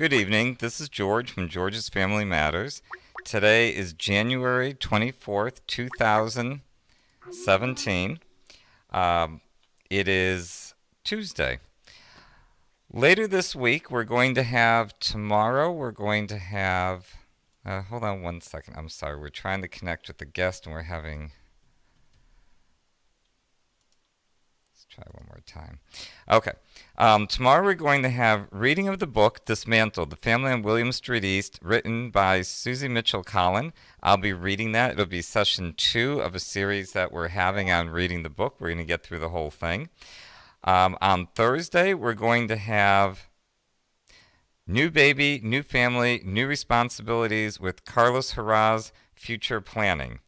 Good evening. This is George from George's Family Matters. Today is January 24th, 2017. Um, it is Tuesday. Later this week, we're going to have, hold on one second. I'm sorry. We're trying to connect with the guest and we're having, let's try one more time. Okay. Tomorrow we're going to have reading of the book Dismantled, The Family on William Street East, written by Susie Mitchell Collin. I'll be reading that. It'll be session 2 of a series that we're having on reading the book. We're going to get through the whole thing. On Thursday, we're going to have New Baby, New Family, New Responsibilities with Carlos Herraz, Future Planning.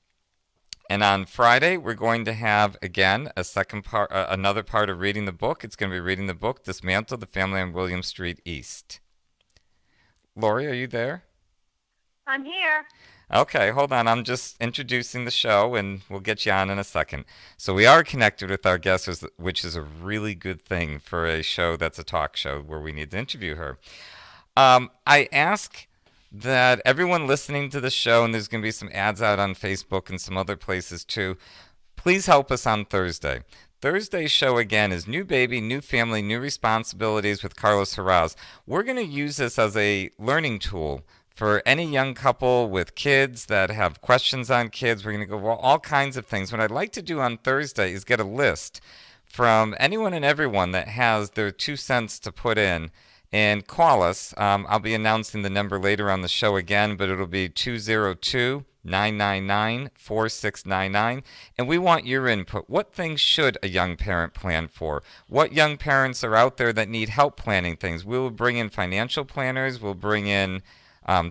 And on Friday, we're going to have, again, a second part, another part of reading the book. It's going to be reading the book, Dismantle, The Family on William Street East. Laurie, are you there? I'm here. Okay, hold on. I'm just introducing the show, and we'll get you on in a second. So we are connected with our guest, which is a really good thing for a show that's a talk show where we need to interview her. I ask that everyone listening to the show, and there's going to be some ads out on Facebook and some other places too, please help us on Thursday. Thursday's show again is New Baby, New Family, New Responsibilities with Carlos Herraz. We're going to use this as a learning tool for any young couple with kids that have questions on kids. We're going to go over all kinds of things. What I'd like to do on Thursday is get a list from anyone and everyone that has their 2 cents to put in and call us. I'll be announcing the number later on the show again, but it'll be 202-999-4699. And we want your input. What things should a young parent plan for? What young parents are out there that need help planning things? We will bring in financial planners. We'll bring in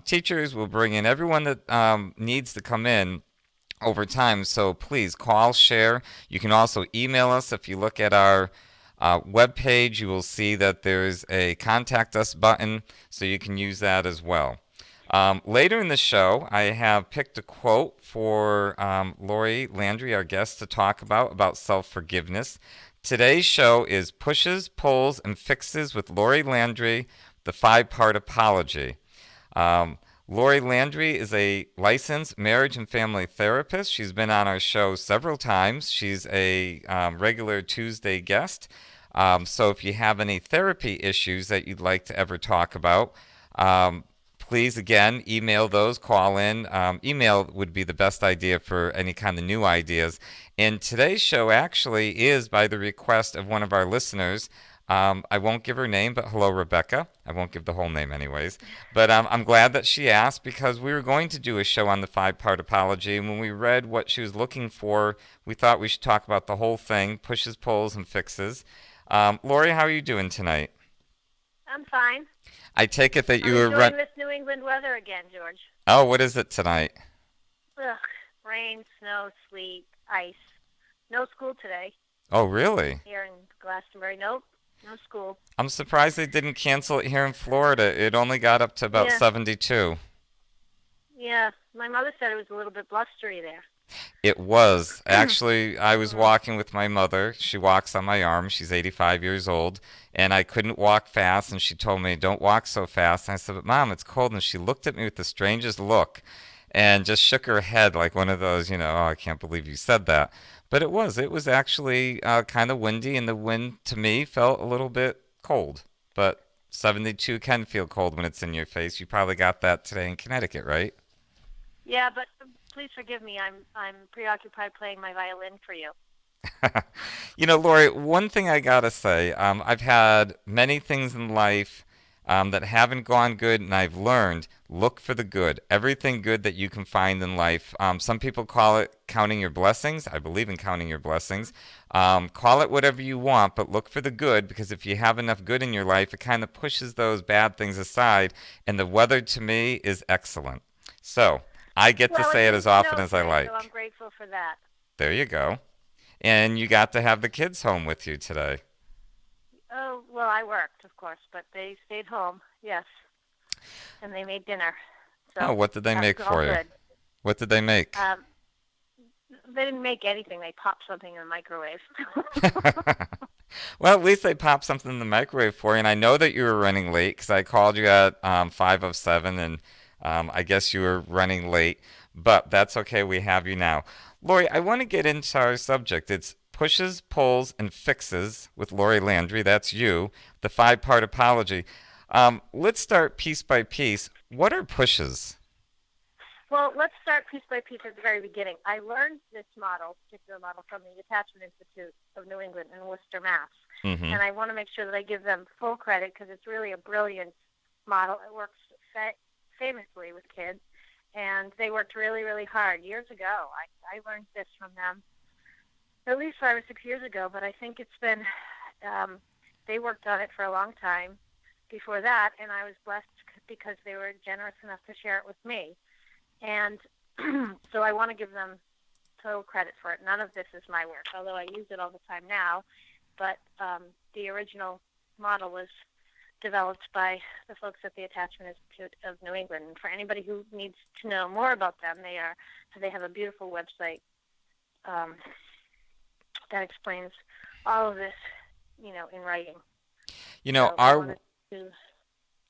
teachers. We'll bring in everyone that needs to come in over time. So please call, share. You can also email us. If you look at our web page, you will see that there's a contact us button, so you can use that as well. Later in the show, I have picked a quote for Laurie, Landry, our guest, to talk about self-forgiveness. Today's show is Pushes, Pulls, and Fixes with Laurie Landry, the 5-part apology. Laurie Landry is a licensed marriage and family therapist. She's been on our show several times. She's a regular Tuesday guest. So if you have any therapy issues that you'd like to ever talk about, please, again, email those, call in. Email would be the best idea for any kind of new ideas. And today's show actually is by the request of one of our listeners. I won't give her name, but hello, Rebecca. I won't give the whole name anyways. But I'm glad that she asked because we were going to do a show on the 5-part apology. And when we read what she was looking for, we thought we should talk about the whole thing, pushes, pulls, and fixes. Laurie, how are you doing tonight? I'm fine. I take it that I'm you were enjoying this New England weather again, George. Oh, what is it tonight? Ugh, rain, snow, sleet, ice. No school today. Oh, really? Here in Glastonbury. Nope, no school. I'm surprised they didn't cancel it here in Florida. It only got up to about 72. Yeah, my mother said it was a little bit blustery there. It was. Actually, I was walking with my mother. She walks on my arm. She's 85 years old. And I couldn't walk fast. And she told me, don't walk so fast. And I said, but Mom, it's cold. And she looked at me with the strangest look and just shook her head like one of those, oh, I can't believe you said that. But it was. It was actually kind of windy. And the wind, to me, felt a little bit cold. But 72 can feel cold when it's in your face. You probably got that today in Connecticut, right? Yeah, but please forgive me. I'm preoccupied playing my violin for you. Laurie, one thing I gotta say, I've had many things in life that haven't gone good, and I've learned look for the good. Everything good that you can find in life. Some people call it counting your blessings. I believe in counting your blessings. Call it whatever you want, but look for the good, because if you have enough good in your life, it kind of pushes those bad things aside, and the weather to me is excellent. So I get to say it as often as I like. So I'm grateful for that. There you go. And you got to have the kids home with you today. Oh, well, I worked, of course, but they stayed home, yes. And they made dinner. So what did they make for you? What did they make? They didn't make anything. They popped something in the microwave. Well, at least they popped something in the microwave for you. And I know that you were running late because I called you at 5:07, and I guess you were running late. But that's okay. We have you now. Laurie, I want to get into our subject. It's pushes, pulls, and fixes with Laurie Landry. That's you. The five-part apology. Let's start piece by piece. What are pushes? Well, let's start piece by piece at the very beginning. I learned this particular model, from the Attachment Institute of New England in Worcester, Mass. Mm-hmm. And I want to make sure that I give them full credit because it's really a brilliant model. It works famously with kids, and they worked really, really hard years ago. I learned this from them at least 5 or 6 years ago, but I think it's been, they worked on it for a long time before that, and I was blessed because they were generous enough to share it with me. And so I want to give them total credit for it. None of this is my work, although I use it all the time now. But the original model was developed by the folks at the Attachment Institute of New England. And for anybody who needs to know more about them, they have a beautiful website that explains all of this, in writing. You know, So I wanted to.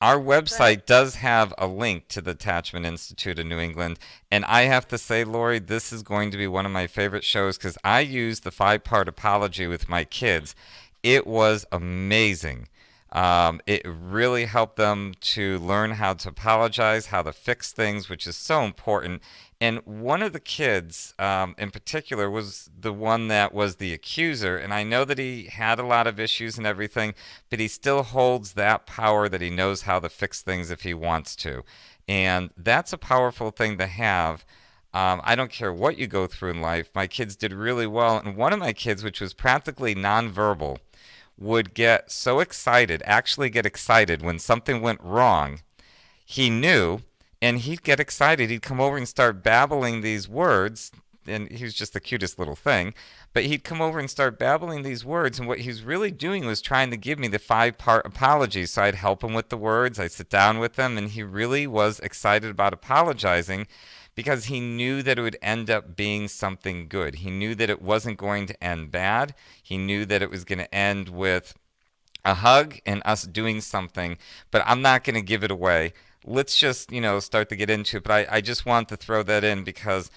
our Go ahead. website does have a link to the Attachment Institute of New England. And I have to say, Laurie, this is going to be one of my favorite shows because I used the five-part apology with my kids. It was amazing. It really helped them to learn how to apologize, how to fix things, which is so important. And one of the kids, in particular, was the one that was the accuser. And I know that he had a lot of issues and everything, but he still holds that power that he knows how to fix things if he wants to. And that's a powerful thing to have. I don't care what you go through in life. My kids did really well. And one of my kids, which was practically nonverbal, would get so excited, actually get excited when something went wrong. He knew, and he'd get excited. He'd come over and start babbling these words, and he was just the cutest little thing. But he'd come over and start babbling these words, and what he was really doing was trying to give me the five-part apology. So I'd help him with the words, I'd sit down with him, and he really was excited about apologizing because he knew that it would end up being something good. He knew that it wasn't going to end bad. He knew that it was going to end with a hug and us doing something, but I'm not going to give it away. Let's just, start to get into it. But I just want to throw that in because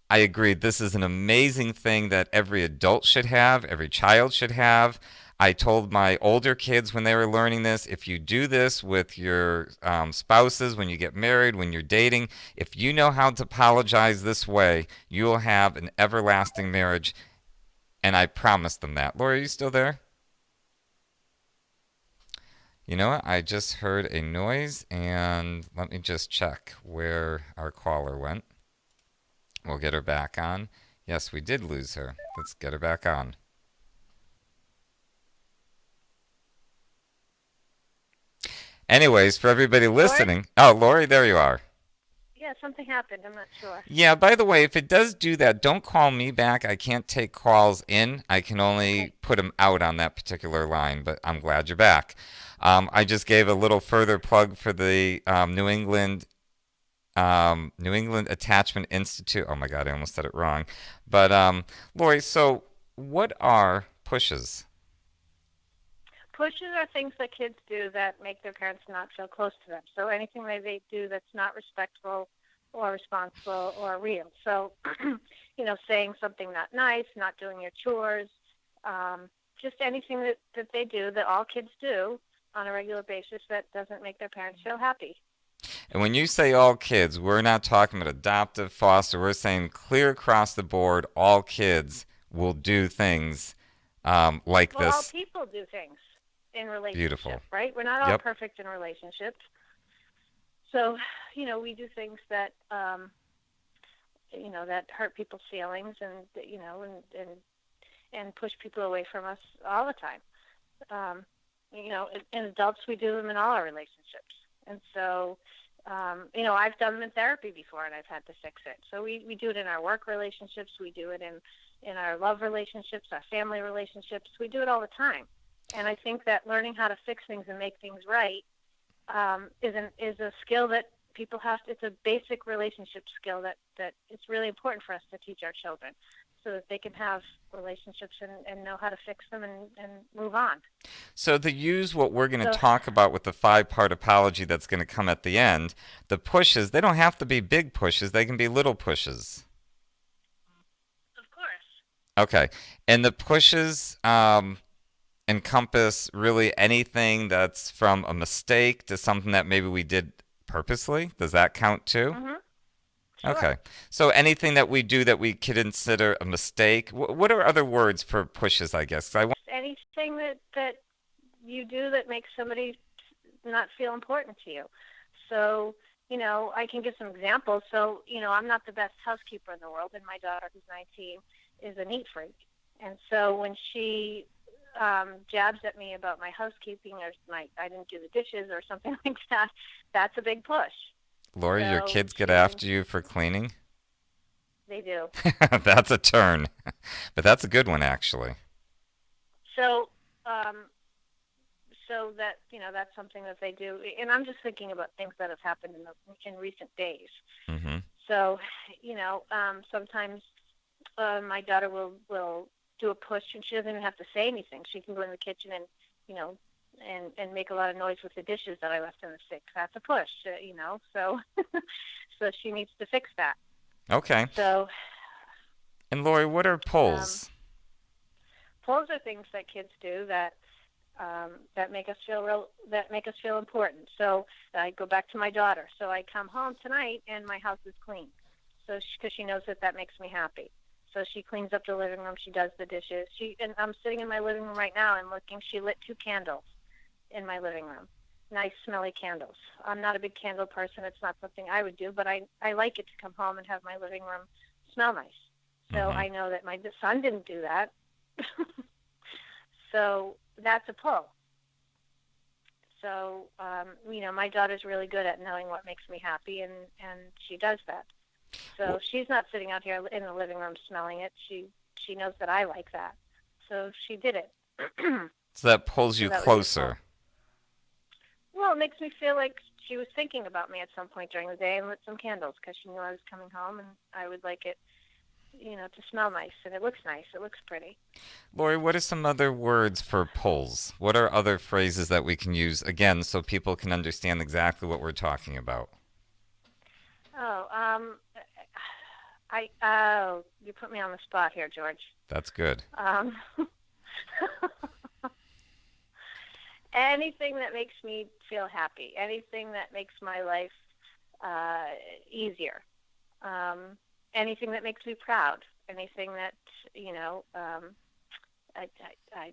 I agree. This is an amazing thing that every adult should have, every child should have. I told my older kids when they were learning this, if you do this with your spouses, when you get married, when you're dating, if you know how to apologize this way, you'll have an everlasting marriage. And I promised them that. Laura, are you still there? You know what? I just heard a noise, and let me just check where our caller went. We'll get her back on. Yes, we did lose her. Let's get her back on. Anyways, for everybody Laurie? listening, oh, Lori, there you are. Yeah, something happened. I'm not sure. Yeah, by the way, if it does do that, don't call me back. I can't take calls in. I can only Okay. put them out on that particular line, but I'm glad you're back. I just gave a little further plug for the New England Attachment Institute. Oh my God, I almost said it wrong. But Lori, so what are pushes? Pushes are things that kids do that make their parents not feel close to them. So anything that they do that's not respectful or responsible or real. So, saying something not nice, not doing your chores, just anything that they do that all kids do on a regular basis that doesn't make their parents feel happy. And when you say all kids, we're not talking about adoptive, foster. We're saying clear across the board, all kids will do things like Well, all this. people do things in Beautiful. relationship, right? We're not all Yep. perfect in relationships. So, we do things that hurt people's feelings and push people away from us all the time. In adults, we do them in all our relationships. And so, I've done them in therapy before and I've had to fix it. So we do it in our work relationships. We do it in our love relationships, our family relationships. We do it all the time. And I think that learning how to fix things and make things right is a skill that people have to, it's a basic relationship skill that it's really important for us to teach our children. so that they can have relationships and know how to fix them and move on. So to use what we're going to So, talk about with the five-part apology that's going to come at the end, the pushes, they don't have to be big pushes, they can be little pushes. of course. Okay. And the pushes encompass really anything that's from a mistake to something that maybe we did purposely. Does that count too? Mhm. Sure. Okay. So anything that we do that we could consider a mistake. What are other words for pushes, I guess? 'Cause I want. Anything that you do that makes somebody not feel important to you. So, I can give some examples. So, I'm not the best housekeeper in the world, and my daughter, who's 19, is a neat freak. And so when she jabs at me about my housekeeping or I didn't do the dishes or something like that, that's a big push. Laurie, your So kids get she after you for cleaning? they do. That's a turn. But that's a good one, actually. So um, so that that's something that they do, and I'm just thinking about things that have happened in recent days. Mm-hmm. So sometimes my daughter will do a push, and she doesn't even have to say anything. She can go in the kitchen and you know and make a lot of noise with the dishes that I left in the sink. That's a push, So so she needs to fix that. Okay. So And Laurie, what are um, pulls? pulls are things that kids do that make us feel important. So I go back to my daughter. So I come home tonight and my house is clean. So because she knows that makes me happy. So she cleans up the living room. She does the dishes. And I'm sitting in my living room right now and looking. She lit 2 candles in my living room. Nice smelly candles. I'm not a big candle person. It's not something I would do, but I like it to come home and have my living room smell nice. So Mm-hmm. I know that my son didn't do that. So that's a pull. So my daughter's really good at knowing what makes me happy, and she does that. So she's not sitting out here in the living room smelling it. She knows that I like that. So she did it. So that pulls So you that would be a pull. closer. Well, it makes me feel like she was thinking about me at some point during the day and lit some candles because she knew I was coming home and I would like it, to smell nice, and it looks nice. It looks pretty. Laurie, what are some other words for pulls? What are other phrases that we can use, again, so people can understand exactly what we're talking about? Oh, you put me on the spot here, George. That's good. Um, anything that makes me feel happy, anything that makes my life uh, easier, anything that makes me proud, anything that I,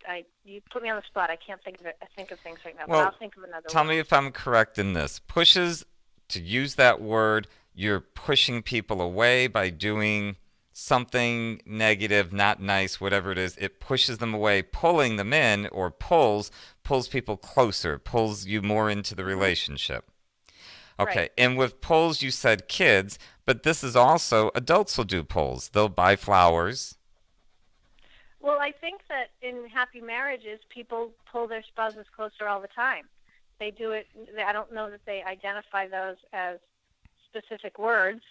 I, you put me on the spot. I can't think of it. I think of things right now, but Well, I'll think of another tell word. me if I'm correct in this. Pushes, to use that word, you're pushing people away by doing something negative, not nice, whatever it is. It pushes them away. Pulling them in, or pulls people closer, pulls you more into the Hmm. relationship. Right. Okay, and with pulls, you said kids, but this is also adults will do pulls. They'll buy flowers. Well, I think that in happy marriages, people pull their spouses closer all the time. They do it. I don't know that they identify those as specific words,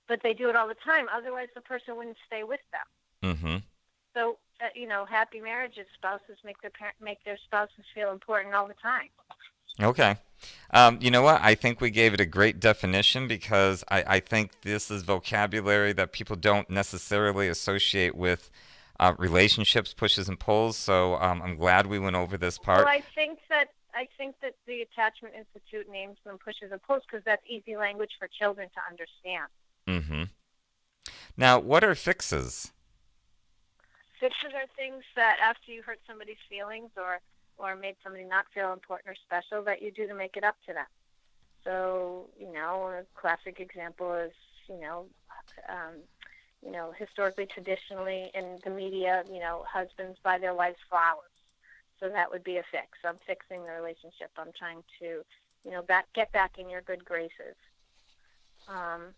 but they do it all the time. Otherwise, the person wouldn't stay with them. Mm-hmm. So, happy marriages, spouses make their spouses feel important all the time. Okay. You know what? I think we gave it a great definition because I think this is vocabulary that people don't necessarily associate with relationships, pushes and pulls. So I'm glad we went over this Well, part. I think that the Attachment Institute names them pushes and pulls because that's easy language for children to understand. Mm-hmm. Now, what are fixes? Fixes are things that after you hurt somebody's feelings or made somebody not feel important or special that you do to make it up to them. So, a classic example is, you know, um, historically, traditionally in the media, husbands buy their wives flowers. So that would be a fix. I'm fixing the relationship. I'm trying to, get back in your good graces. Um,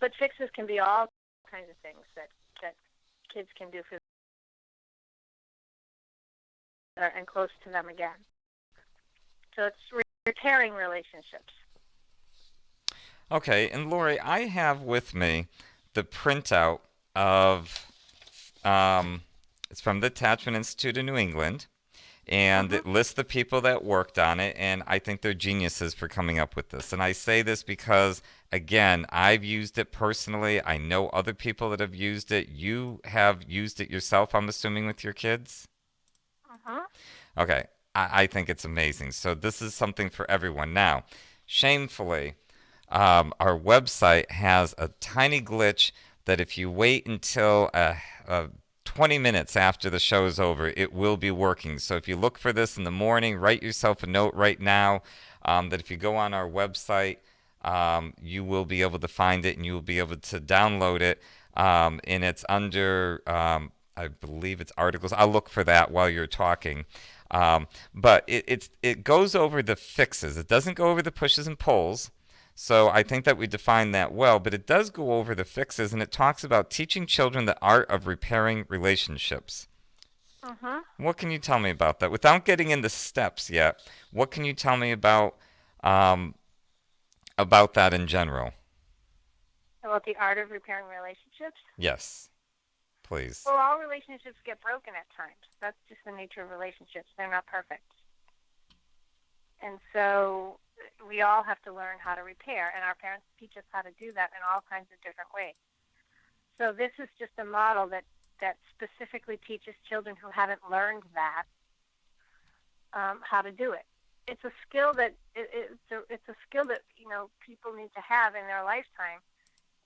but fixes can be all kinds of things that kids can do for and close to them again. So it's repairing relationships. Okay, and Lori, I have with me the printout of it's from the Attachment Institute of New England, and Mhm. it lists the people that worked on it, and I think they're geniuses for coming up with this. And I say this because, again, I've used it personally. I know other people that have used it. You have used it yourself, I'm assuming, with your kids. Mhm. Okay, I think it's amazing. So this is something for everyone. Now, shamefully, our website has a tiny glitch that if you wait until 20 minutes after the show is over, it will be working. So if you look for this in the morning, write yourself a note right now that if you go on our website, you will be able to find it and you will be able to download it. And it's under, I believe it's articles. I'll look for that while you're talking. But it goes over the fixes. It doesn't go over the pushes and pulls. So I think that we define that well, but it does go over the fixes and it talks about teaching children the art of repairing relationships. Mhm. What can you tell me about that? Without getting into steps yet, what can you tell me um, about that in general? About the art of repairing relationships. Yes, please. Well, all relationships get broken at times. That's just the nature of relationships. They're not perfect. And so we all have to learn how to repair, and our parents teach us how to do that in all kinds of different ways. So this is just a model that specifically teaches children who haven't learned that how to do it. It's a skill that it's a skill that people need to have in their lifetime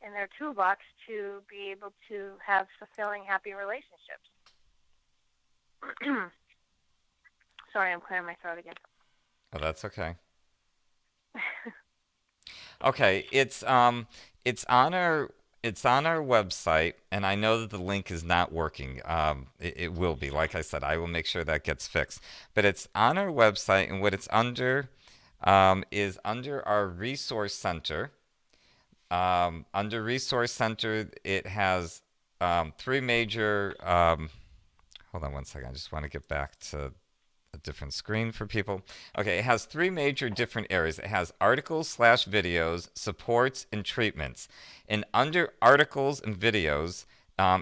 in their toolbox to be able to have fulfilling, happy relationships. Sorry, I'm clearing my throat again. Oh, that's okay. Okay, it's on our website, and I know that the link is not working. It will be, like I said, I will make sure that gets fixed. But it's on our website, and what it's under is under our resource center. Under resource center, it has three major. Hold on one second. I just want to get back to a different screen for people. Okay, it has three major different areas. It has articles slash videos, supports, and treatments. And under articles and videos,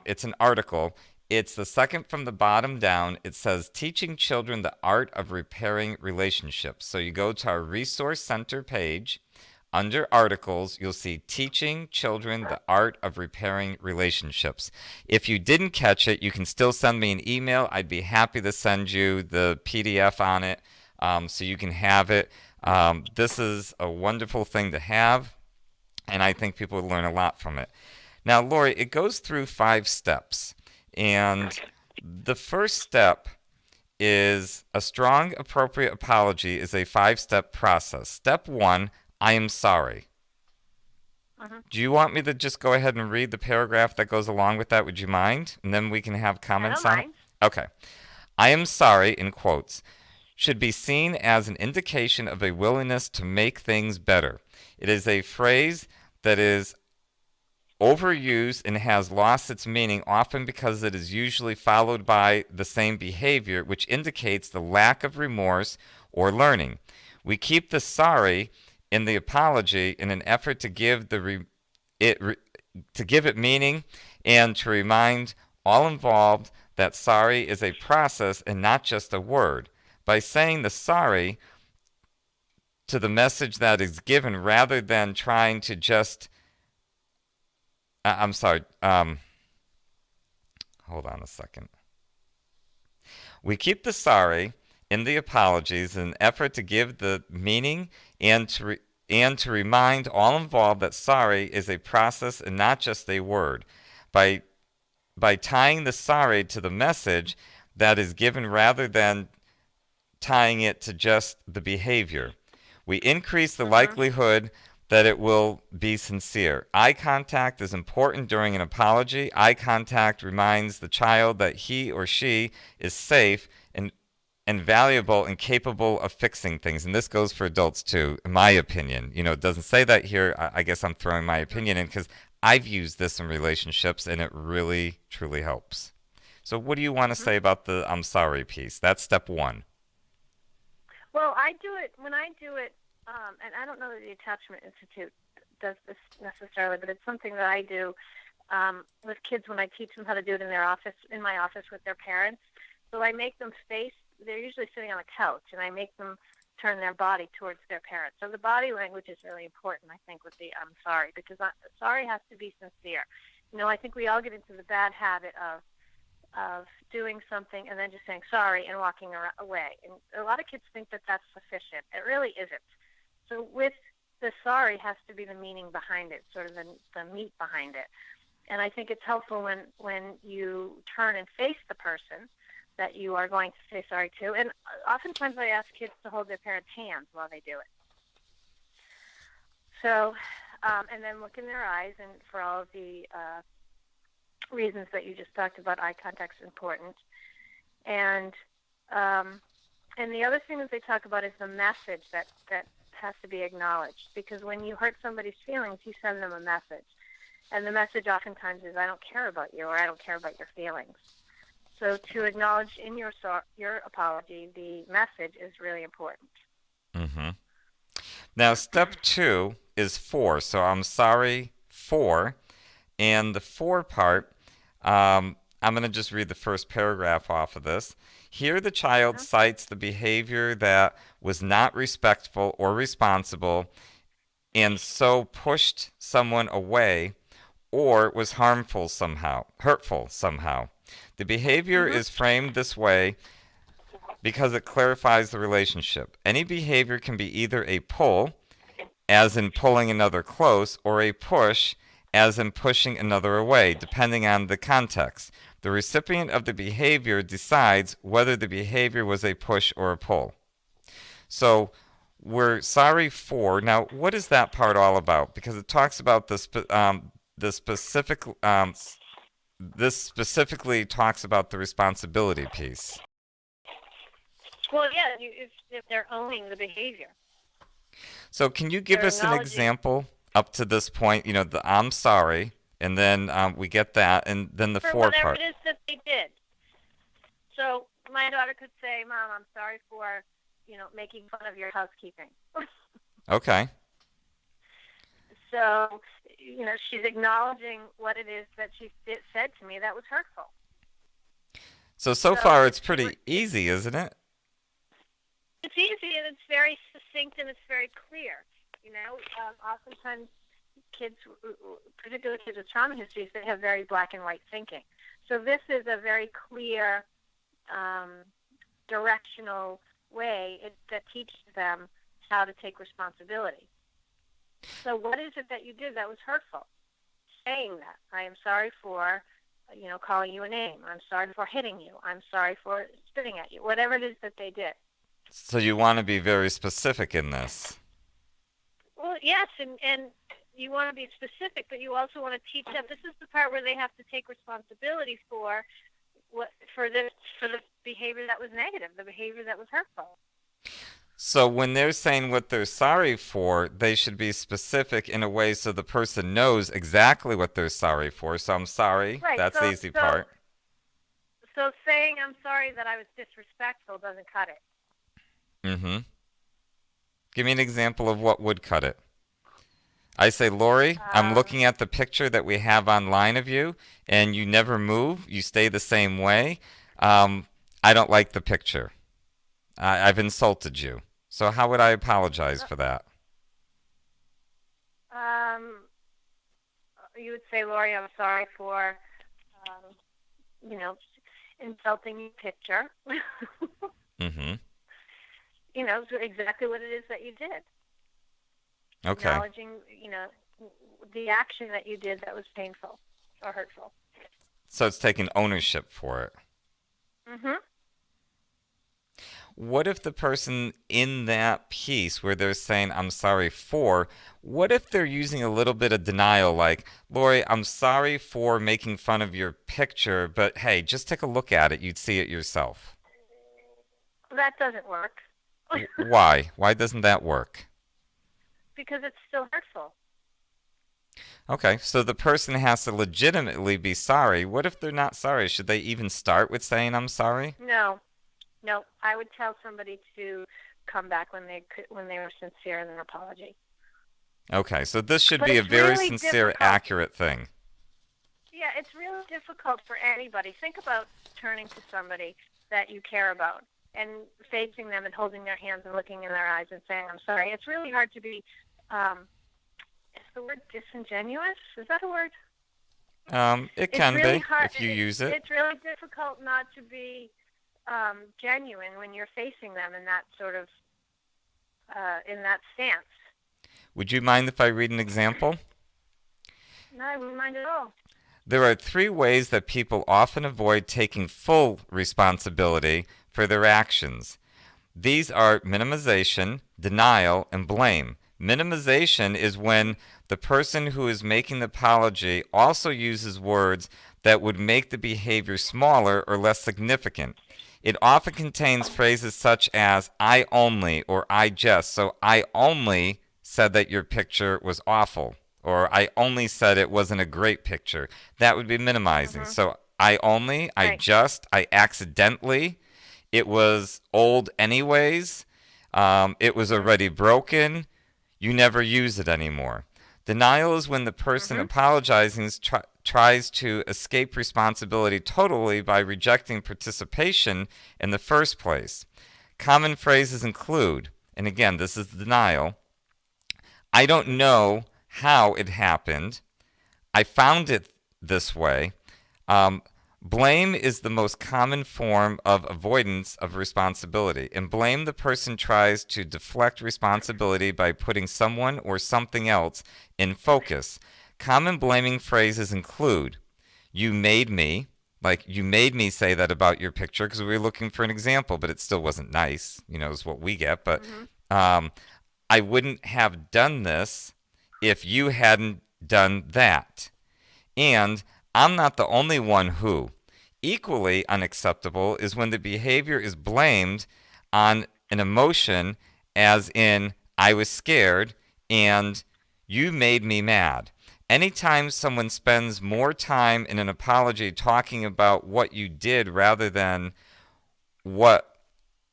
it's an article. It's the second from the bottom down. It says teaching children the art of repairing relationships. So you go to our resource center page. Under articles, you'll see teaching children the art of repairing relationships. If you didn't catch it, you can still send me an email. I'd be happy to send you the PDF on it so you can have it. This is a wonderful thing to have, and I think people would learn a lot from it. Now, Laurie, it goes through 5 steps, and the first step is a strong, appropriate apology is a 5 step process. Step 1, I am sorry. Mm-hmm. Do you want me to just go ahead and read the paragraph that goes along with that? Would you mind? And then we can have I don't comments on it? mind. Okay. I am sorry, in quotes, should be seen as an indication of a willingness to make things better. It is a phrase that is overused and has lost its meaning often because it is usually followed by the same behavior, which indicates the lack of remorse or learning. We keep the sorry in the apology in an effort to give it to give it meaning and to remind all involved that sorry is a process and not just a word. By saying the sorry to the message that is given rather than trying to just I'm sorry. Hold on a second. We keep the sorry in the apologies in an effort to give the meaning and to remind all involved that sorry is a process and not just a word. By by tying the sorry to the message that is given rather than tying it to just the behavior. We increase the Mm-hmm. likelihood that it will be sincere. Eye contact is important during an apology. Eye contact reminds the child that he or she is safe and valuable and capable of fixing things. And this goes for adults too, in my opinion. It doesn't say that here. I guess I'm throwing my opinion in because I've used this in relationships and it really, truly helps. So, what do you want to Mm-hmm. say about the I'm sorry piece? That's step 1. Well, I do it when I do it, and I don't know that the Attachment Institute does this necessarily, but it's something that I do. with kids when I teach them how to do it in their office, in my office with their parents. So I make them face, they're usually sitting on a couch, and I make them turn their body towards their parents. So the body language is really important, I think, with the I'm sorry, because sorry has to be sincere. I think we all get into the bad habit of doing something and then just saying sorry and walking away. And a lot of kids think that that's sufficient. It really isn't. So with the sorry has to be the meaning behind it, sort of the meat behind it. And I think it's helpful when you turn and face the person that you are going to say sorry to. And oftentimes I ask kids to hold their parents' hands while they do it. So, and then look in their eyes, and for all of the reasons that you just talked about, eye contact is important. And the other thing that they talk about is the message that has to be acknowledged, because when you hurt somebody's feelings, you send them a message. And the message oftentimes is, I don't care about you, or I don't care about your feelings. So to acknowledge in your apology the message is really important. Mm-hmm. Now, step 2 is for. So I'm sorry for. And the for part, I'm going to just read the first paragraph off of this. Here, the child Mm-hmm. cites the behavior that was not respectful or responsible and so pushed someone away or was hurtful somehow. The behavior Mm-hmm. is framed this way because it clarifies the relationship. Any behavior can be either a pull, as in pulling another close, or a push, as in pushing another away, depending on the context. The recipient of the behavior decides whether the behavior was a push or a pull. So we're sorry for. Now, what is that part all about? Because it talks about the specific. This specifically talks about the responsibility piece. Well, yeah, if they're owning the behavior, So, can you give they're us an acknowledging example up to this point? The I'm sorry, and then we get that, and then the for for whatever part. it is that they did. So my daughter could say, Mom, I'm sorry for, making fun of your housekeeping. Okay. So, she's acknowledging what it is that she said to me that was hurtful. So So far if it's she pretty easy, isn't it? it's easy and it's very succinct and it's very clear. Oftentimes kids, particularly kids with trauma histories, they have very black and white thinking. So this is a very clear, directional way that teaches them how to take responsibility. So what is it that you did that was hurtful? Saying that. I am sorry for, calling you a name. I'm sorry for hitting you. I'm sorry for spitting at you. Whatever it is that they did. So you want to be very specific in this. Well, yes, and you want to be specific, but you also want to teach them. This is the part where they have to take responsibility for the behavior that was negative, the behavior that was hurtful. So when they're saying what they're sorry for, they should be specific in a way so the person knows exactly what they're sorry for. So I'm sorry. Right. That's the So easy so part. so saying I'm sorry that I was disrespectful doesn't cut it. Mm-hmm. Give me an example of what would cut it. I say, Laurie, I'm Um, looking at the picture that we have online of you, and you never move. You stay the same way. Um, I don't like the picture. I've insulted you. So how would I apologize for that? um, you would say, Laurie, I'm sorry for, um, you know, insulting your picture. Mm-hmm. Exactly what it is that you did. Okay. Acknowledging, the action that you did that was painful or hurtful. So it's taking ownership for it. Mhm. What if the person in that piece where they're saying, I'm sorry for, what if they're using a little bit of denial, like, Lori, I'm sorry for making fun of your picture, but hey, just take a look at it. You'd see it yourself. That doesn't work Why? Why doesn't that work? because it's still hurtful. Okay, so the person has to legitimately be sorry. What if they're not sorry? Should they even start with saying, I'm sorry? No, no. I would tell somebody to come back when they were sincere in their apology. Okay, so this should But be a it's very really sincere, difficult. accurate thing. Yeah, it's really difficult for anybody. Think about turning to somebody that you care about and facing them and holding their hands and looking in their eyes and saying, I'm sorry. It's really hard to be, is the word disingenuous? Is that a word? It It's can really be hard. if you use it. It's really difficult not to be genuine when you're facing them in that sort of, in that stance. Would you mind if I read an example? No, I wouldn't mind at all. There are three ways that people often avoid taking full responsibility for their actions. These are minimization, denial, and blame. Minimization is when the person who is making the apology also uses words that would make the behavior smaller or less significant. It often contains phrases such as I only or I just. So I only said that your picture was awful, or I only said it wasn't a great picture. That would be minimizing. Hmm. So I only, I Right. just, I accidentally, it was old anyways, it was Hmm. already broken, you never use it anymore. Denial is when the person Hmm. apologizing tries to escape responsibility totally by rejecting participation in the first place. Common phrases include, and again, this is denial, I don't know how it happened, I found it this way. Um, Blame is the most common form of avoidance of responsibility. In blame, the person tries to deflect responsibility by putting someone or something else in focus. Common blaming phrases include, you made me, like you made me say that about your picture because we were looking for an example, but it still wasn't nice, is what we get. But Hmm. um, I wouldn't have done this if you hadn't done that. And I'm not the only one who. Equally unacceptable is when the behavior is blamed on an emotion, as in, I was scared and you made me mad. Anytime someone spends more time in an apology talking about what you did rather than what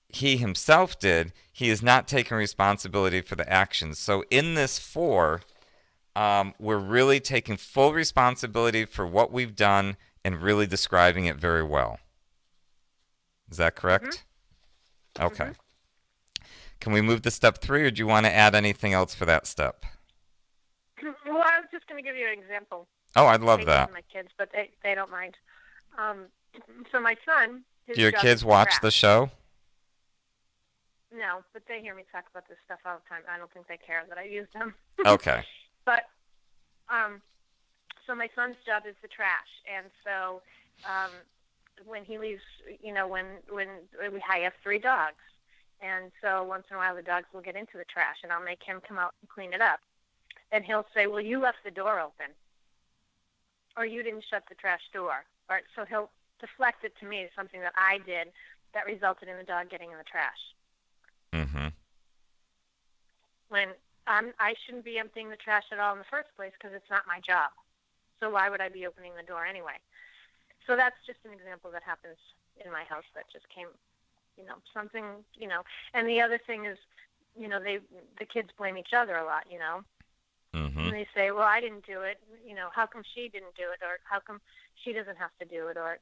he himself did, he is not taking responsibility for the actions. So, in this four, we're really taking full responsibility for what we've done and really describing it very well. Is that Hmm. correct? Okay. Hmm. Can we move to step three, or do you want to add anything else for that step? Well, I was just going to give you an example. Oh, I'd I love say this that. to my kids, but they don't mind. Um, so my son, his Do your job is kids to watch the trash. show? No, but they hear me talk about this stuff all the time. I don't think they care that I use them. Okay. But um, so my son's job is to trash, and so um, when he leaves, when I have three dogs, and so once in a while the dogs will get into the trash, and I'll make him come out and clean it up, and he'll say, "Well, you left the door open, or you didn't shut the trash door," or so he'll deflect it to me, something that I did that resulted in the dog getting in the trash. Mm-hmm. When I shouldn't be emptying the trash at all in the first place because it's not my job. So why would I be opening the door anyway? So that's just an example that happens in my house that just came, something, And the other thing is, the kids blame each other a lot, Mm-hmm. And they say, well, I didn't do it. How come she didn't do it? Or how come she doesn't have to do it? Or,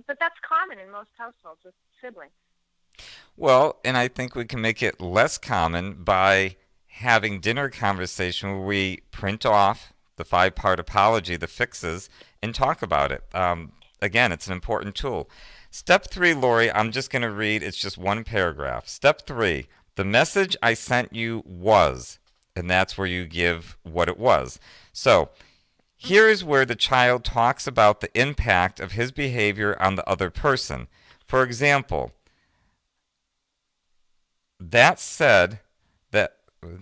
but that's common in most households with siblings. Well, and I think we can make it less common by having dinner conversation where we print off the five-part apology, the fixes, and talk about it. Again, it's an important tool. Step three, Laurie, I'm just going to read, it's just one paragraph. Step three, the message I sent you was, and that's where you give what it was. So here is where the child talks about the impact of his behavior on the other person. For example, that said that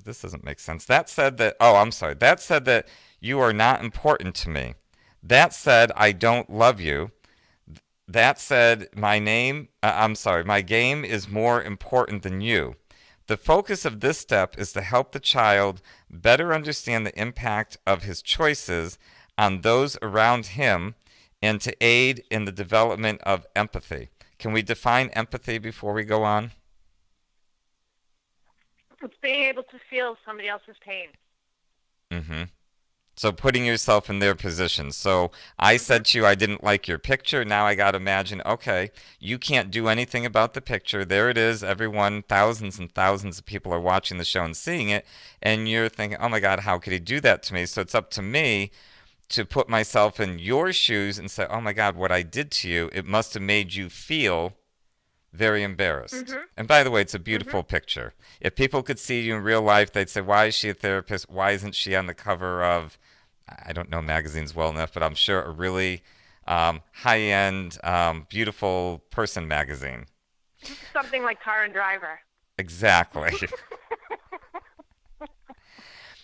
this doesn't make sense. That said that, oh, I'm sorry. That said that you are not important to me. That said I don't love you. That said my game is more important than you. The focus of this step is to help the child better understand the impact of his choices on those around him and to aid in the development of empathy. Can we define empathy before we go on? It's being able to feel somebody else's pain. Mm-hmm. So putting yourself in their position. So I Mhm. said to you, I didn't like your picture. Now I got to imagine, okay, you can't do anything about the picture. There it is. Everyone, thousands and thousands of people are watching the show and seeing it. And you're thinking, oh my God, how could he do that to me? So it's up to me to put myself in your shoes and say, oh my God, what I did to you, it must have made you feel very embarrassed. Mhm. And by the way, it's a Mhm. beautiful picture. If people could see you in real life, they'd say, why is she a therapist? Why isn't she on the cover of, I don't know magazines well enough, but I'm sure a really high end, beautiful person magazine. Something like Car and Driver. Exactly.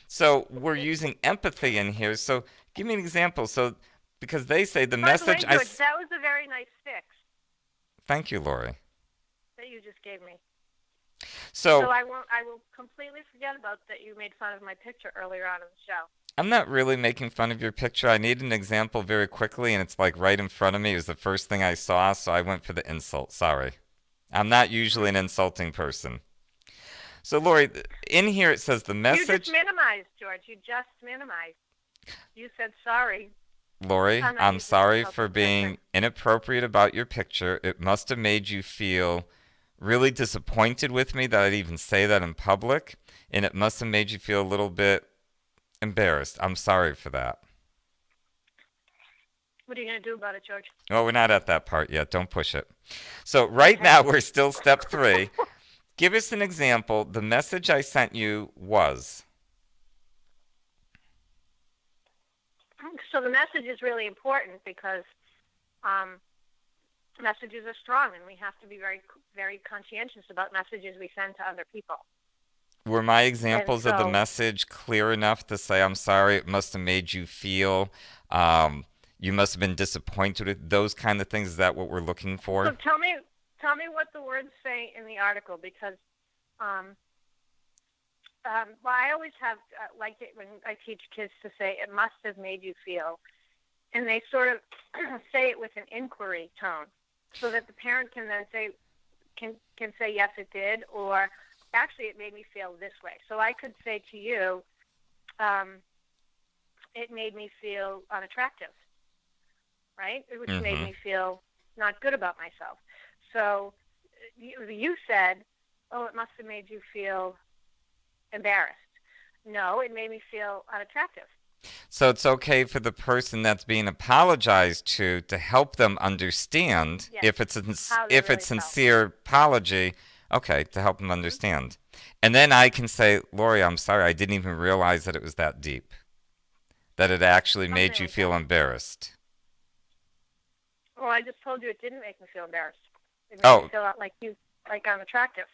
So we're using empathy in here. So give me an example. So because they say the By the message way, I. George, that was a very nice fix Thank you, Laurie. that you just gave me. So So I won't. I will completely forget about that. You made fun of my picture earlier on in the show. I'm not really making fun of your picture. I need an example very quickly, and it's like right in front of me. It was the first thing I saw, so I went for the insult. Sorry. I'm not usually Mm. an insulting person. So, Lori, in here it says the You just message. minimized, George. You just minimized. You said sorry. Lori, I'm not I'm usually an sorry for insulting person. being inappropriate about your picture. It must have made you feel really disappointed with me that I'd even say that in public, and it must have made you feel a little bit embarrassed. I'm sorry for that. What are you going to do about it, George? Well, we're not at that part yet. Don't push it. So, right Okay. now, we're still step three. Give us an example. The message I sent you was. So the message is really important because um, messages are strong, and we have to be very, very conscientious about messages we send to other people. Were my And examples of the so, message clear enough to say, I'm sorry, it must have made you feel, um, you must have been disappointed with those kind of things? Is that what we're looking so for? tell me what the words say in the article because um, well, I always have liked it when I teach kids to say it must have made you feel, and they sort of say it with an inquiry tone, so that the parent can then say can say yes it did, or actually it made me feel this way. So I could say to you, um, it made me feel unattractive, right? Which made Mm-hmm. me feel not good about myself. So you said, oh, it must have made you feel embarrassed. No, it made me feel unattractive. So it's okay for the person that's being apologized to help them understand Yes, if it's how they if really it's felt. sincere apology. Okay, to help them Mm-hmm. understand, and then I can say, Lori, I'm sorry, I didn't even realize that it was that deep, that it actually made Something you like feel that. embarrassed. Well, I just told you it didn't make me feel embarrassed. It made me Oh, feel like I'm attractive.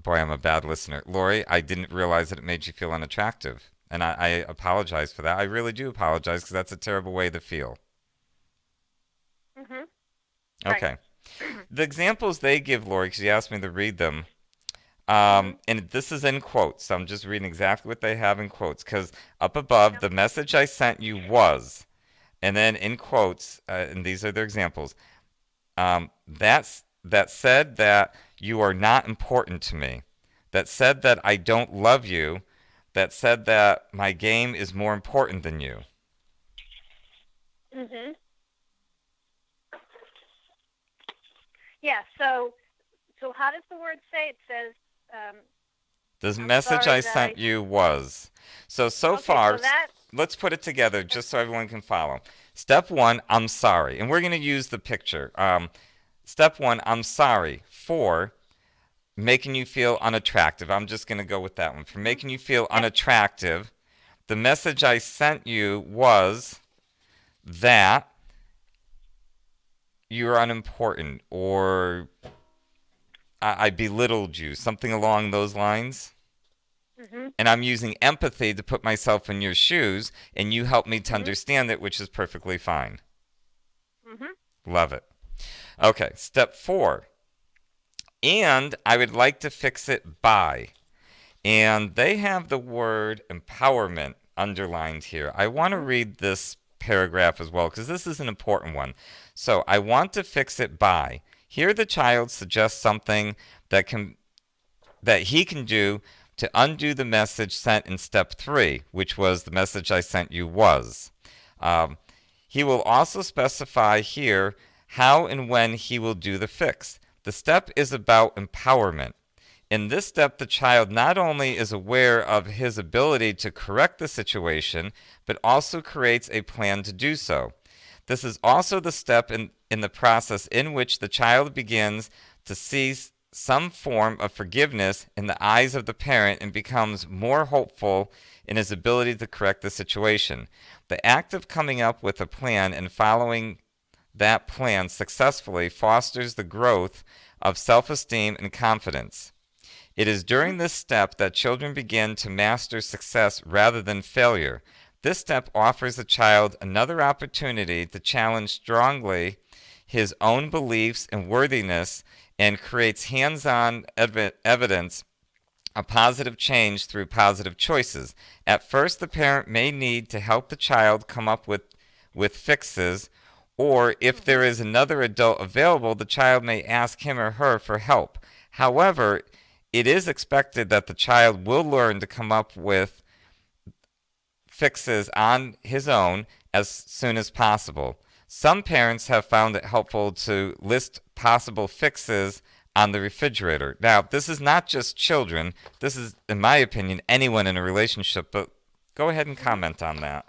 boy, I'm a bad listener. Lori, I didn't realize that it made you feel unattractive. And I apologize for that. I really do apologize because that's a terrible way to feel. Mm-hmm. Right. Okay. The examples they give, Lori, because you asked me to read them, Mm-hmm. and this is in quotes. So I'm just reading exactly what they have in quotes because up above, Yep. the message I sent you was, and then in quotes, and these are their examples, that said that you are not important to me, that said that I don't love you, that said that my game is more important than you. Mm-hmm. Yeah. So how does the word say? It says, um, The "I'm message sorry I that sent I." you was. So Okay. far, So that. let's put it together just so everyone can follow. Step one, I'm sorry. And we're going to use the picture. Step one, I'm sorry for making you feel unattractive. I'm just going to go with that one. For Mm-hmm. making you feel Yep. unattractive, the message I sent you was that you're unimportant or I belittled you, something along those lines. Mm-hmm. And I'm using empathy to put myself in your shoes, and you help me to Mm-hmm. understand it, which is perfectly fine. Mm-hmm. Love it. Okay, step four. And I would like to fix it by. And they have the word empowerment underlined here. I want to Mm-hmm. read this paragraph as well because this is an important one. So I want to fix it by. Here the child suggests something that he can do to undo the message sent in step 3, which was the message I sent you was. Um, he will also specify here how and when he will do the fix. The step is about empowerment. In this step, the child not only is aware of his ability to correct the situation, but also creates a plan to do so. This is also the step in the process in which the child begins to see some form of forgiveness in the eyes of the parent and becomes more hopeful in his ability to correct the situation. The act of coming up with a plan and following that plan successfully fosters the growth of self-esteem and confidence. It is during this step that children begin to master success rather than failure. This step offers the child another opportunity to challenge strongly his own beliefs and worthiness and creates hands-on evidence of positive change through positive choices. At first, the parent may need to help the child come up with fixes, or if there is another adult available, the child may ask him or her for help. However, it is expected that the child will learn to come up with fixes on his own as soon as possible. Some parents have found it helpful to list possible fixes on the refrigerator. Now, this is not just children. This is, in my opinion, anyone in a relationship, but go ahead and comment on that.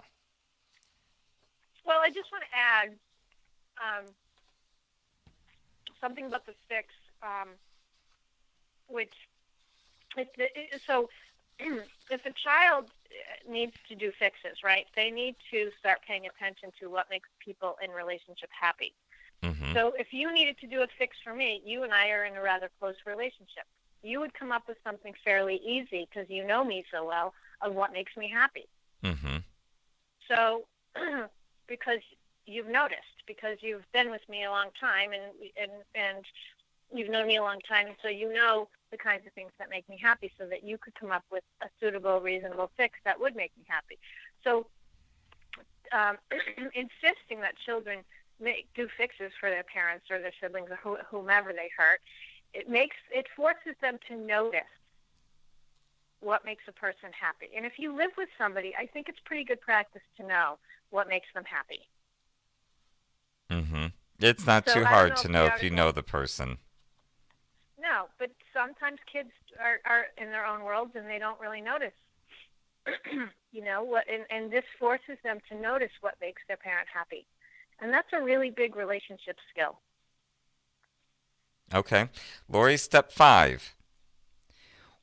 Well, I just want to add something about the fix, which so if a child needs to do fixes, right, they need to start paying attention to what makes people in relationship happy. Mm-hmm. So if you needed to do a fix for me, you and I are in a rather close relationship. You would come up with something fairly easy because you know me so well of what makes me happy. Mm-hmm. So because you've noticed, because you've been with me a long time and you've known me a long time, so you know the kinds of things that make me happy so that you could come up with a suitable, reasonable fix that would make me happy. So insisting that children do fixes for their parents or their siblings or whomever they hurt, it forces them to notice what makes a person happy. And if you live with somebody, I think it's pretty good practice to know what makes them happy. Mm-hmm. It's not too hard to know if you know the person. No, but sometimes kids are in their own worlds and they don't really notice. You know what? And this forces them to notice what makes their parent happy, and that's a really big relationship skill. Okay, Laurie, step 5.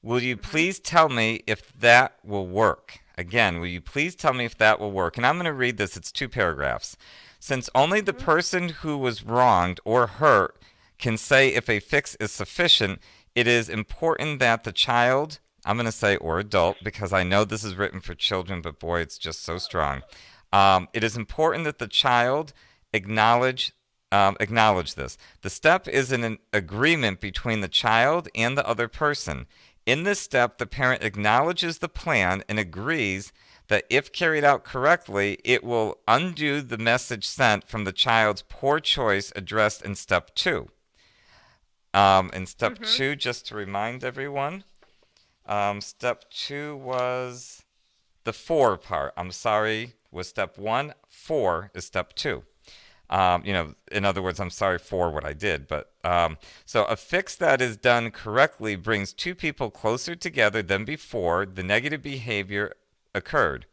Will you please tell me if that will work? Again, will you please tell me if that will work? And I'm going to read this. It's 2 paragraphs. Since only the person who was wronged or hurt can say if a fix is sufficient, it is important that the child, I'm going to say or adult because I know this is written for children, but boy, it's just so strong. It is important that the child acknowledge this. The step is an agreement between the child and the other person. In this step, the parent acknowledges the plan and agrees that if carried out correctly, it will undo the message sent from the child's poor choice addressed in step 2. In step 2, just to remind everyone, step 2 was the 4 part. I'm sorry, was step 1. 4 is step 2. In other words, I'm sorry for what I did. But so a fix that is done correctly brings 2 people closer together than before the negative behavior occurred.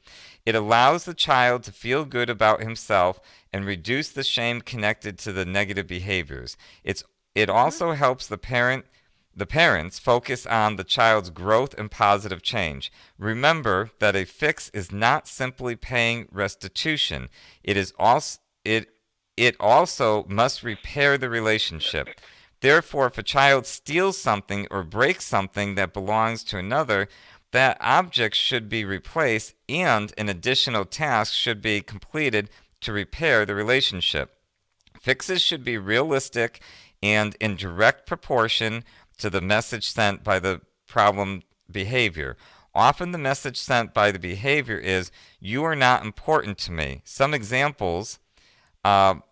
It allows the child to feel good about himself and reduce the shame connected to the negative behaviors. It also helps the parents focus on the child's growth and positive change. Remember that a fix is not simply paying restitution. It also must repair the relationship. Therefore, if a child steals something or breaks something that belongs to another, that object should be replaced and an additional task should be completed to repair the relationship. Fixes should be realistic and in direct proportion to the message sent by the problem behavior. Often the message sent by the behavior is, "You are not important to me." Some examples of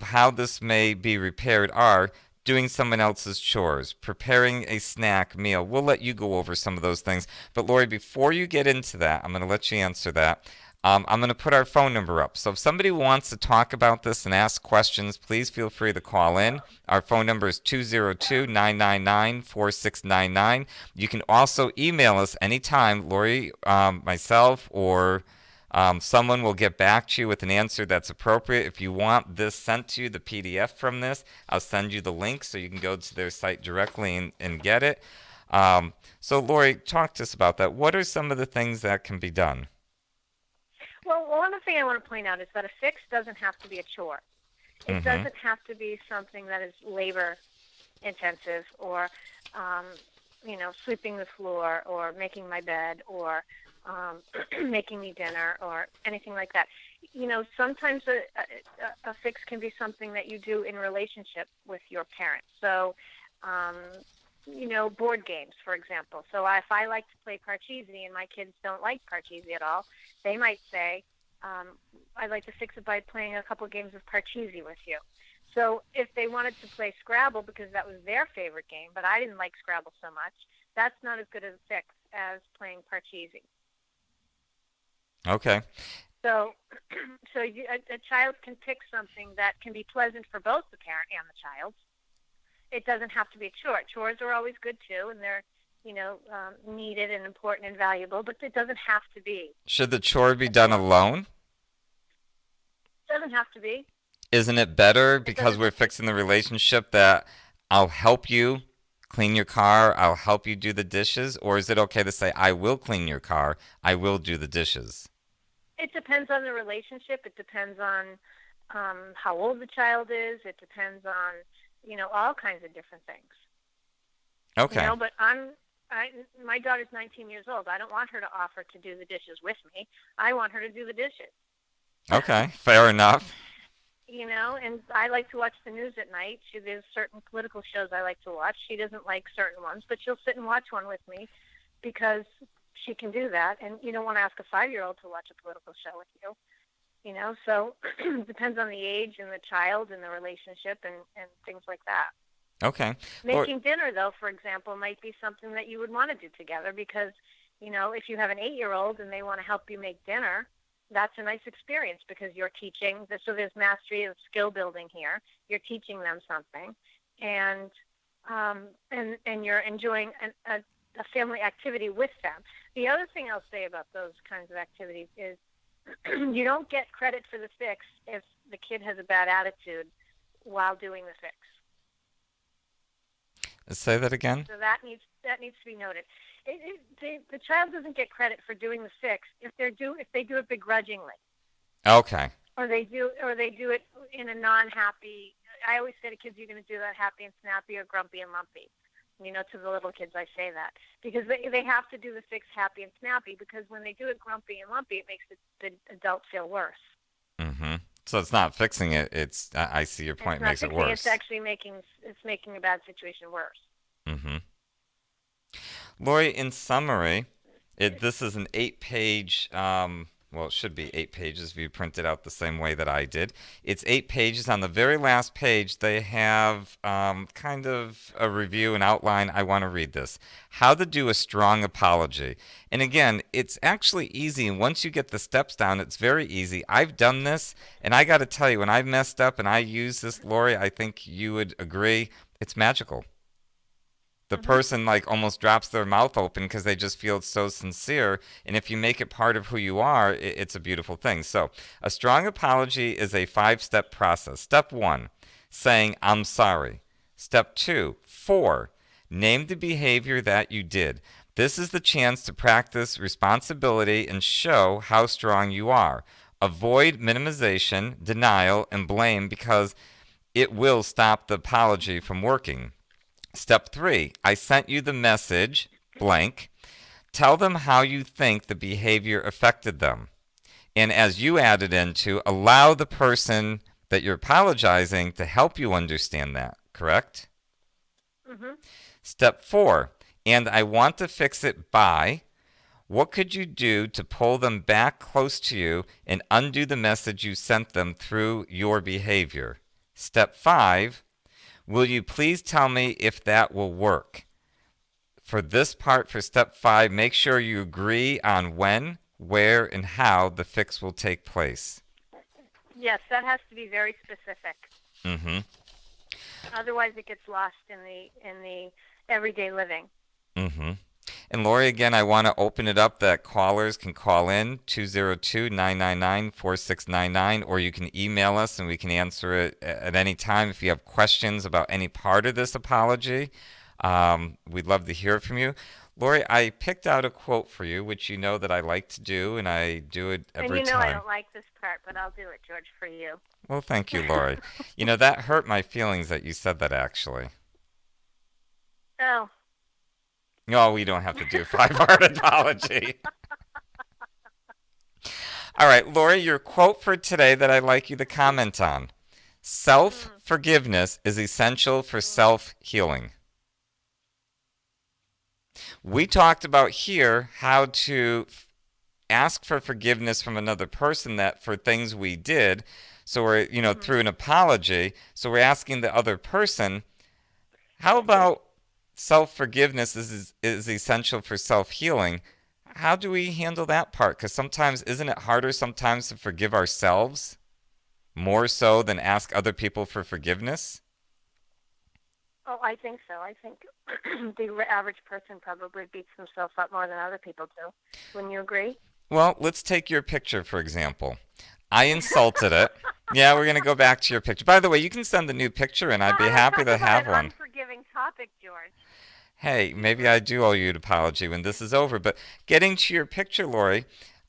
how this may be repaired are, doing someone else's chores, preparing a snack meal. We'll let you go over some of those things. But Laurie, before you get into that, I'm going to let you answer that. I'm going to put our phone number up. So if somebody wants to talk about this and ask questions, please feel free to call in. Our phone number is 202-999-4699. You can also email us anytime. Laurie, myself, or someone will get back to you with an answer that's appropriate. If you want this sent to you, the PDF from this, I'll send you the link so you can go to their site directly and get it. So, Laurie, talk to us about that. What are some of the things that can be done? Well, one thing I want to point out is that a fix doesn't have to be a chore. It doesn't have to be something that is labor intensive or, sweeping the floor or making my bed or making me dinner or anything like that. Sometimes a fix can be something that you do in relationship with your parents. So, board games, for example. So if I like to play Parcheesi and my kids don't like Parcheesi at all, they might say, I'd like to fix it by playing a couple of games of Parcheesi with you. So if they wanted to play Scrabble because that was their favorite game, but I didn't like Scrabble so much, that's not as good a fix as playing Parcheesi. Okay. So, a child can pick something that can be pleasant for both the parent and the child. It doesn't have to be a chore. Chores are always good too, and they're needed and important and valuable, but it doesn't have to be. Should the chore be done alone? It doesn't have to be. Isn't it better because we're fixing the relationship that I'll help you clean your car, I'll help you do the dishes? Or is it okay to say, I will clean your car, I will do the dishes? It depends on the relationship. It depends on how old the child is. It depends on, all kinds of different things. Okay. But my daughter's 19 years old. I don't want her to offer to do the dishes with me. I want her to do the dishes. Okay, fair enough. And I like to watch the news at night. There's certain political shows I like to watch. She doesn't like certain ones, but she'll sit and watch one with me because she can do that. And you don't want to ask a 5-year-old to watch a political show with you. So it depends on the age and the child and the relationship and things like that. Okay. Making dinner, though, for example, might be something that you would want to do together because, if you have an 8-year-old and they want to help you make dinner, that's a nice experience because you're teaching. So there's mastery of skill building here. You're teaching them something, and you're enjoying a family activity with them. The other thing I'll say about those kinds of activities is you don't get credit for the fix if the kid has a bad attitude while doing the fix. Say that again. So that needs to be noted. The child doesn't get credit for doing the fix if they do it begrudgingly. Okay. Or they do it in a non-happy. I always say to kids, you're going to do that happy and snappy or grumpy and lumpy. To the little kids, I say that because they have to do the fix happy and snappy because when they do it grumpy and lumpy, it makes the adult feel worse. Mm-hmm. So it's not fixing it. It's I see your point. It makes it worse. It's actually making a bad situation worse. Mm-hmm. Laurie, in summary, this is an 8-page. Well, it should be 8 pages if you print it out the same way that I did. It's 8 pages. On the very last page, they have kind of a review, an outline. I want to read this. How to do a strong apology. And again, it's actually easy. And once you get the steps down, it's very easy. I've done this, and I got to tell you, when I've messed up and I use this, Laurie, I think you would agree, it's magical. The person almost drops their mouth open because they just feel it's so sincere. And if you make it part of who you are, it's a beautiful thing. So a strong apology is a 5-step process. Step 1, saying, I'm sorry. Step 2, 4, name the behavior that you did. This is the chance to practice responsibility and show how strong you are. Avoid minimization, denial, and blame because it will stop the apology from working. Step 3, I sent you the message, blank. Tell them how you think the behavior affected them. And as you added into, allow the person that you're apologizing to help you understand that, correct? Mm-hmm. Step 4, and I want to fix it by, what could you do to pull them back close to you and undo the message you sent them through your behavior? Step 5, Will you please tell me if that will work? For this part, for step 5, make sure you agree on when, where, and how the fix will take place. Yes, that has to be very specific. Mm-hmm. Otherwise, it gets lost in the everyday living. Mm-hmm. And Laurie, again, I want to open it up that callers can call in 202-999-4699, or you can email us and we can answer it at any time if you have questions about any part of this apology. We'd love to hear from you. Laurie, I picked out a quote for you, which you know that I like to do, and I do it And every you know I time. don't like this part, but I'll do it, George, for you. Well, thank you, Laurie. You know, that hurt my feelings that you said that, actually. Oh. No, we don't have to do a 5-part apology. All right, Lori, your quote for today that I'd like you to comment on. Self Mm, forgiveness is essential for mm, self healing. We talked about here how to ask for forgiveness from another person that for things we did. So we're, mm-hmm. through an apology. So we're asking the other person, how about self forgiveness is essential for self healing? How do we handle that part? Because sometimes, isn't it harder sometimes to forgive ourselves more so than ask other people for forgiveness? Oh, I think so. I think the average person probably beats themselves up more than other people do. Wouldn't you agree? Well, let's take your picture, for example. I insulted it. Yeah, we're going to go back to your picture. By the way, you can send the new picture and I'd be Oh, happy talk to about have an one. unforgiving topic, George. Hey, maybe I do owe you an apology when this is over. But getting to your picture, Lori,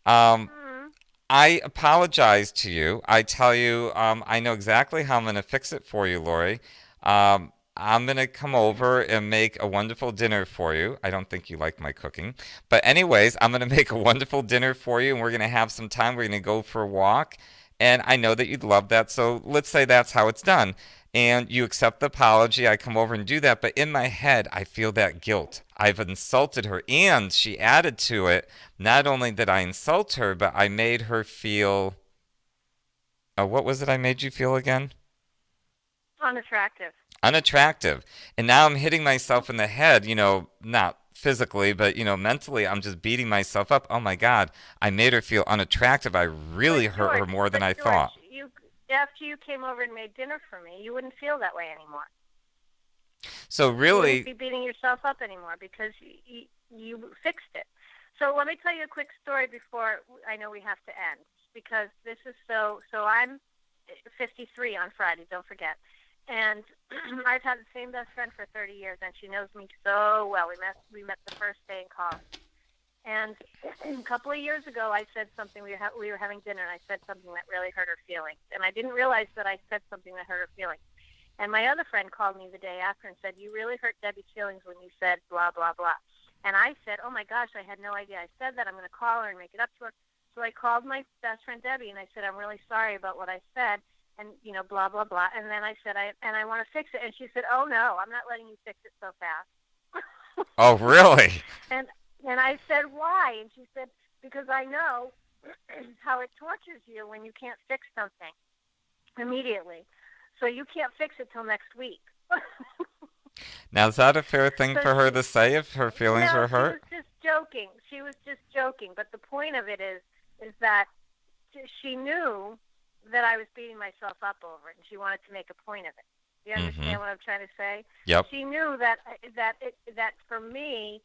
um, Mm, I apologize to you. I tell you, I know exactly how I'm going to fix it for you, Lori. I'm going to come over and make a wonderful dinner for you. I don't think you like my cooking. But, anyways, I'm going to make a wonderful dinner for you, and we're going to have some time. We're going to go for a walk. And I know that you'd love that. So, let's say that's how it's done. And you accept the apology. I come over and do that. But in my head, I feel that guilt. I've insulted her. And she added to it, not only did I insult her, but I made her feel. What was it I made you feel again? unattractive. Unattractive. And now I'm hitting myself in the head, not physically, but, mentally, I'm just beating myself up. Oh my God, I made her feel unattractive. I really hurt her more than But I George, thought. you after you came over and made dinner for me, you wouldn't feel that way anymore. So, You wouldn't really, be beating yourself up anymore because you fixed it. So let me tell you a quick story before I know we have to end because this is so. So I'm 53 on Friday. Don't forget. And I've had the same best friend for 30 years, and she knows me so well. We met the first day in college. And a couple of years ago, I said something. We were having dinner, and I said something that really hurt her feelings. And I didn't realize that I said something that hurt her feelings. And my other friend called me the day after and said, "You really hurt Debbie's feelings when you said blah blah blah." And I said, "Oh my gosh, I had no idea I said that. I'm going to call her and make it up to her." So I called my best friend Debbie, and I said, "I'm really sorry about what I said." And blah blah blah. And then I said, I want to fix it. And she said, "Oh no, I'm not letting you fix it so fast." oh, really? and and I said, "Why?" And she said, "Because I know how it tortures you when you can't fix something immediately. So you can't fix it till next week." Now, is that a fair thing So for her to say if her feelings no, were she was hurt? just joking. She was just joking. But the point of it is that she knew that I was beating myself up over it, and she wanted to make a point of it. You Mm-hmm. understand what I'm trying to say? Yep. She knew that for me,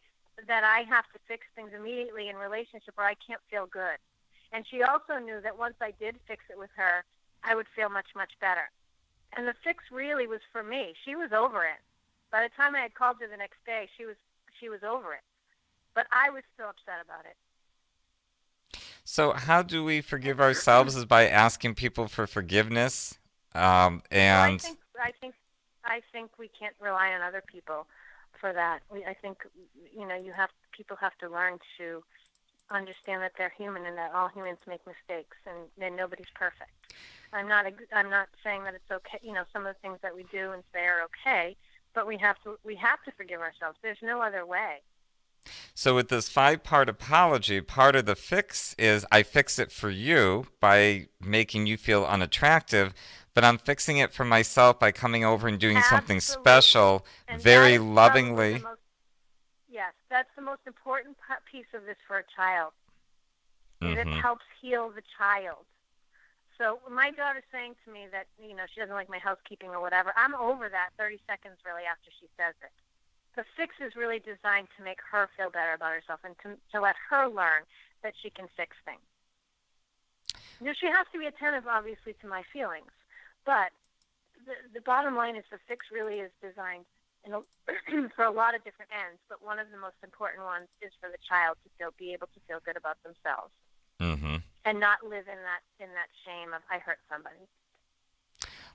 that I have to fix things immediately in relationship, or I can't feel good. And she also knew that once I did fix it with her, I would feel much better. And the fix really was for me. She was over it. By the time I had called her the next day, she was over it. But I was still upset about it. So, how do we forgive ourselves? Is by asking people for forgiveness. Well, I And think I think I think we can't rely on other people for that. I think people have to learn to understand that they're human and that all humans make mistakes and nobody's perfect. I'm not saying that it's okay. Some of the things that we do and say are okay, but we have to forgive ourselves. There's no other way. so, with this 5-part apology, part of the fix is I fix it for you by making you feel unattractive. but I'm fixing it for myself by coming over and doing something Absolutely. special And that very is probably the lovingly. most, yes, that's the most important piece of this for a child, is it Mm-hmm. helps heal the child. So my daughter's saying to me that, she doesn't like my housekeeping or whatever. I'm over that 30 seconds really after she says it. The fix is really designed to make her feel better about herself and to let her learn that she can fix things. She has to be attentive, obviously, to my feelings. But the bottom line is the fix really is designed for a lot of different ends. But one of the most important ones is for the child to be able to feel good about themselves Mm-hmm. and not live in that shame of I hurt somebody.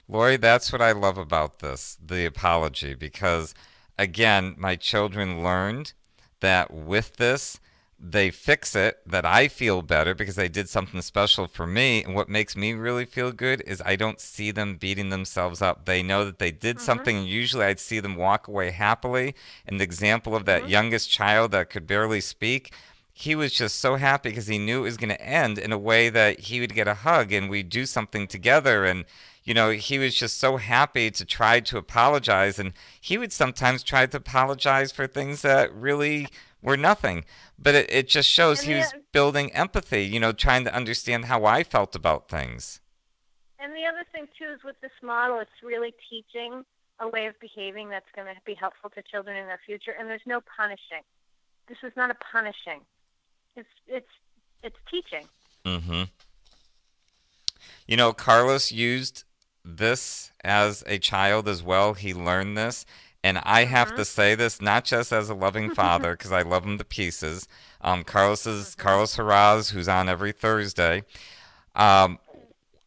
Laurie, that's what I love about this, the apology, because again, my children learned that with this, they fix it, that I feel better because they did something special for me. And what makes me really feel good is I don't see them beating themselves up. They know that they did Mhm. something, and usually I'd see them walk away happily. An example of that Mhm. youngest child that could barely speak, he was just so happy because he knew it was going to end in a way that he would get a hug and we'd do something together. And he was just so happy to try to apologize. And he would sometimes try to apologize for things that really were nothing. But it just shows And he the was building empathy, trying to understand how I felt about things. and the other thing too is with this model, it's really teaching a way of behaving that's going to be helpful to children in their future. And there's no punishing. This is not a punishing. It's teaching. Mm-hmm. Carlos used this as a child as well. He learned this. And I have to Mhm. say this not just as a loving father, because I love him to pieces. Carlos is Mhm. Carlos Haraz, who's on every Thursday. Um,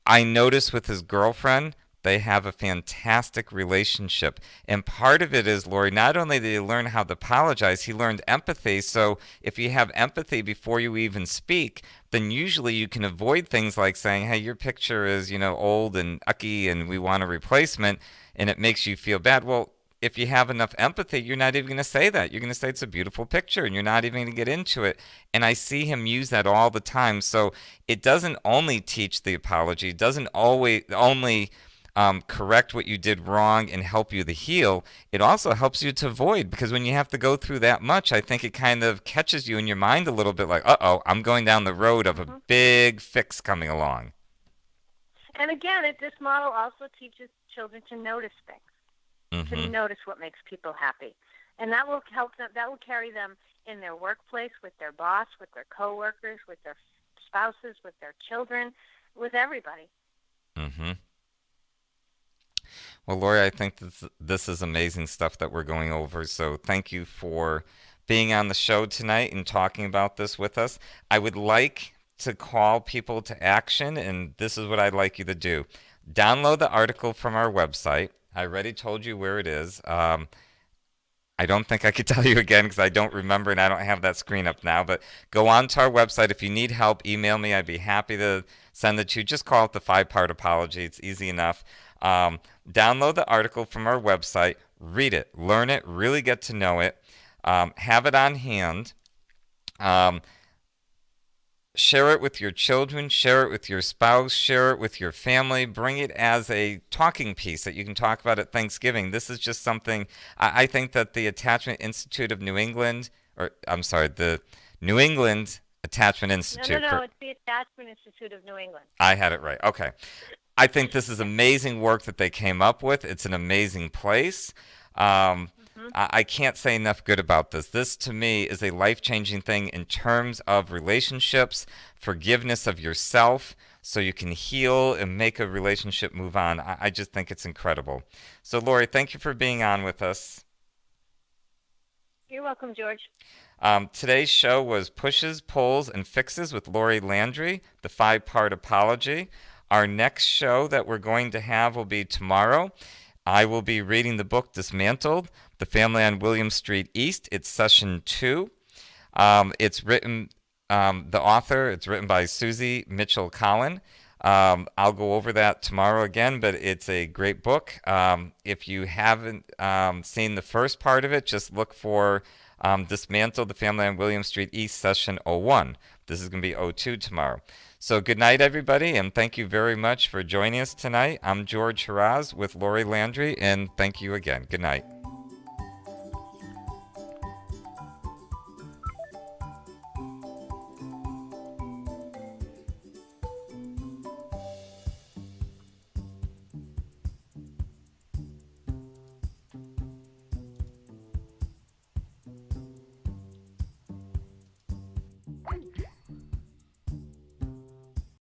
I notice with his girlfriend, they have a fantastic relationship. And part of it is, Laurie, not only did he learn how to apologize, he learned empathy. So if you have empathy before you even speak, then usually you can avoid things like saying, hey, your picture is, old and ucky and we want a replacement, and it makes you feel bad. Well, if you have enough empathy, you're not even going to say that. You're going to say it's a beautiful picture and you're not even going to get into it. And I see him use that all the time. So it doesn't only teach the apology, it doesn't always only correct what you did wrong and help you to heal. It also helps you to avoid because when you have to go through that much, I think it kind of catches you in your mind a little bit like, uh oh, I'm going down the road of a Mhm. big fix coming along. And again, this model also teaches children to notice things, to Mm-hmm. notice what makes people happy, and that will help them. That will carry them in their workplace, with their boss, with their coworkers, with their spouses, with their children, with everybody. Mm-hmm. Well, Lori, I think this is amazing stuff that we're going over. So thank you for being on the show tonight and talking about this with us. I would like to call people to action, and this is what I'd like you to do. Download the article from our website. I already told you where it is. I don't think I could tell you again because I don't remember and I don't have that screen up now. But go on to our website. If you need help, email me. I'd be happy to send it to you. Just call it the 5-part apology. It's easy enough. Download the article from our website, read it, learn it, really get to know it, have it on hand. Um, Share it with your children, share it with your spouse, share it with your family. Bring it as a talking piece that you can talk about at Thanksgiving. This is just something I think that the Attachment Institute of New England, or I'm sorry, the New England Attachment No, no, Institute. no. It's the Attachment Institute of New England. I had it right. Okay. I think this is Yeah. amazing work that they came up with. It's an amazing place. Um, Mhm. I can't say enough good about this. This to me is a life changing thing in terms of relationships, forgiveness of yourself, so you can heal and make a relationship move on. I just think it's incredible. So, Lori, thank you for being on with us. You're welcome, George. Today's show was Pushes, Pulls, and Fixes with Laurie Landry, the 5-part apology. Our next show that we're going to have will be tomorrow. I will be reading the book Dismantled, The Family on William Street East. It's session 2. It's written, the author, it's written by Susie Mitchell Collin. I'll go over that tomorrow again, but it's a great book. If you haven't seen the first part of it, just look for Dismantle the Family on William Street East, Session 01. This is going to be 02 tomorrow. So good night, everybody, and thank you very much for joining us tonight. I'm George Haraz with Laurie Landry, and thank you again. Good night.